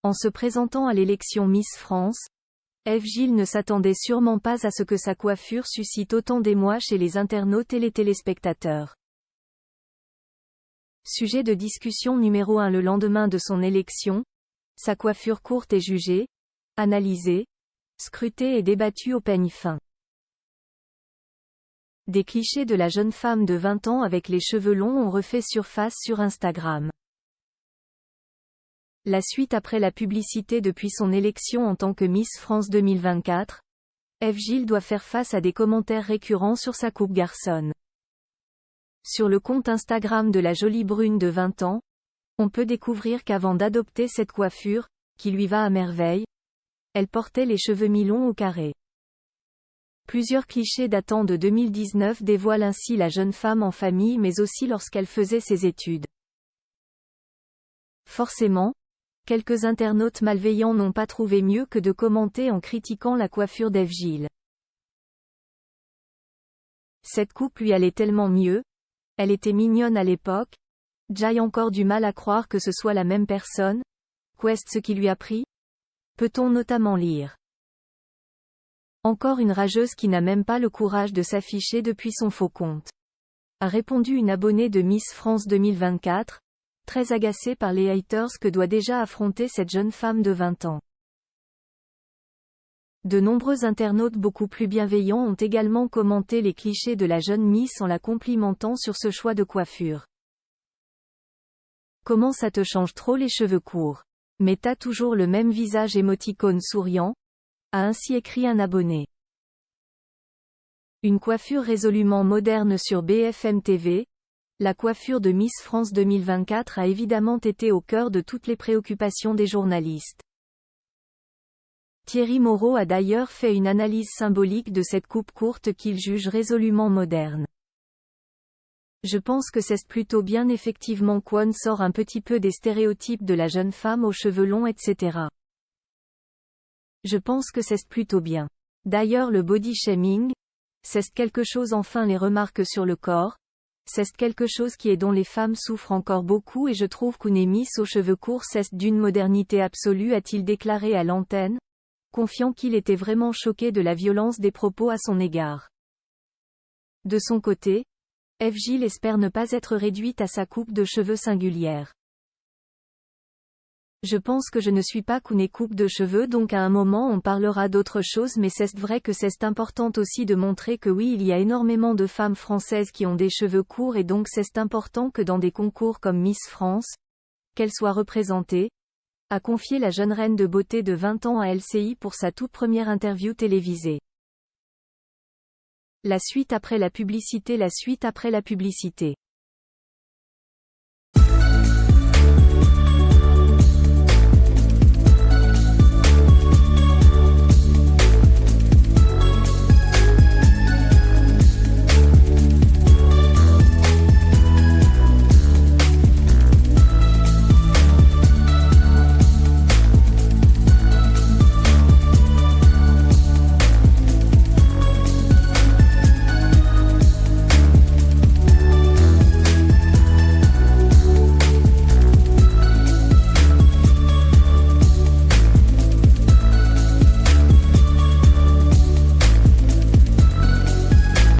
En se présentant à l'élection Miss France, Eve Gilles ne s'attendait sûrement pas à ce que sa coiffure suscite autant d'émoi chez les internautes et les téléspectateurs. Sujet de discussion numéro 1 le lendemain de son élection, sa coiffure courte est jugée, analysée, scrutée et débattue au peigne fin. Des clichés de la jeune femme de 20 ans avec les cheveux longs ont refait surface sur Instagram. La suite après la publicité depuis son élection en tant que Miss France 2024, Eve Gilles doit faire face à des commentaires récurrents sur sa coupe garçonne. Sur le compte Instagram de la jolie brune de 20 ans, on peut découvrir qu'avant d'adopter cette coiffure, qui lui va à merveille, elle portait les cheveux mi-longs au carré. Plusieurs clichés datant de 2019 dévoilent ainsi la jeune femme en famille mais aussi lorsqu'elle faisait ses études. Forcément, quelques internautes malveillants n'ont pas trouvé mieux que de commenter en critiquant la coiffure d'Eve Gilles. Cette coupe lui allait tellement mieux, elle était mignonne à l'époque, j'ai encore du mal à croire que ce soit la même personne, qu'est-ce ce qui lui a pris? Peut-on notamment lire. Encore une rageuse qui n'a même pas le courage de s'afficher depuis son faux compte. A répondu une abonnée de Miss France 2024, très agacée par les haters que doit déjà affronter cette jeune femme de 20 ans. De nombreux internautes beaucoup plus bienveillants ont également commenté les clichés de la jeune Miss en la complimentant sur ce choix de coiffure. Comment ça te change trop les cheveux courts? Mais t'as toujours le même visage émoticône souriant, a ainsi écrit un abonné. Une coiffure résolument moderne sur BFM TV, la coiffure de Miss France 2024 a évidemment été au cœur de toutes les préoccupations des journalistes. Thierry Moreau a d'ailleurs fait une analyse symbolique de cette coupe courte qu'il juge résolument moderne. Je pense que c'est plutôt bien effectivement qu'on sort un petit peu des stéréotypes de la jeune femme aux cheveux longs etc. Je pense que c'est plutôt bien. D'ailleurs le body shaming, c'est quelque chose enfin les remarques sur le corps, c'est quelque chose qui est dont les femmes souffrent encore beaucoup et je trouve qu'une Miss aux cheveux courts c'est d'une modernité absolue a-t-il déclaré à l'antenne, confiant qu'il était vraiment choqué de la violence des propos à son égard. De son côté, Eve Gilles espère ne pas être réduite à sa coupe de cheveux singulière. Je pense que je ne suis pas qu'une coupe de cheveux donc à un moment on parlera d'autre chose mais c'est vrai que c'est important aussi de montrer que oui il y a énormément de femmes françaises qui ont des cheveux courts et donc c'est important que dans des concours comme Miss France, qu'elles soient représentées, a confié la jeune reine de beauté de 20 ans à LCI pour sa toute première interview télévisée. La suite après la publicité.